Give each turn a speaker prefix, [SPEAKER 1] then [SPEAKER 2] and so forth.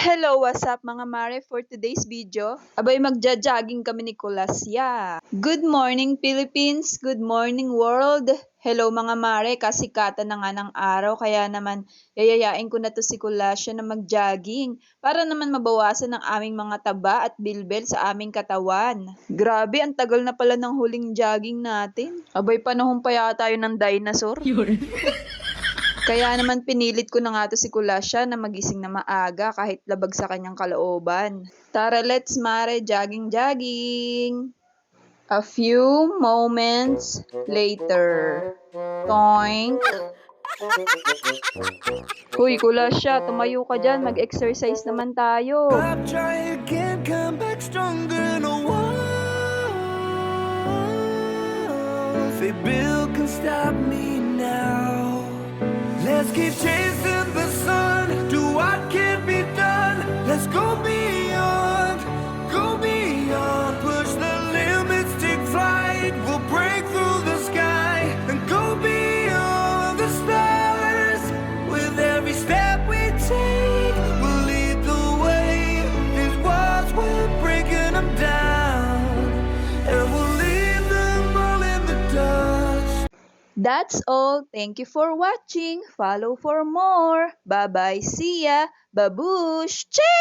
[SPEAKER 1] Hello, what's up mga mare? For today's video, abay magja-jogging kami ni Kulasya. Good morning Philippines, good morning world. Hello mga mare, kasikatan na nga ng araw kaya naman yayayain ko na to si Kulasya na mag-jogging para naman mabawasan ang aming mga taba at bilbel sa aming katawan. Grabe, ang tagal na pala ng huling jogging natin. Abay panahon pa yata tayo ng dinosaur. Kaya naman pinilit ko na nga to si Kulasya na magising na maaga kahit labag sa kanyang kalooban. Tara, let's mare, jogging. A few moments later. Toink. Huy, Kulasya, tumayo ka dyan. Mag-exercise naman tayo.
[SPEAKER 2] Let's keep chasing the sun, do what can be done. Let's go beyond, push the limits, take flight. We'll break through the sky and go beyond the stars. With every step we take, we'll lead the way. These walls, we're breaking them down, and we'll leave them all in the dust.
[SPEAKER 1] That's all. Thank you for watching. Follow for more. Bye-bye. See ya. Babush. Che!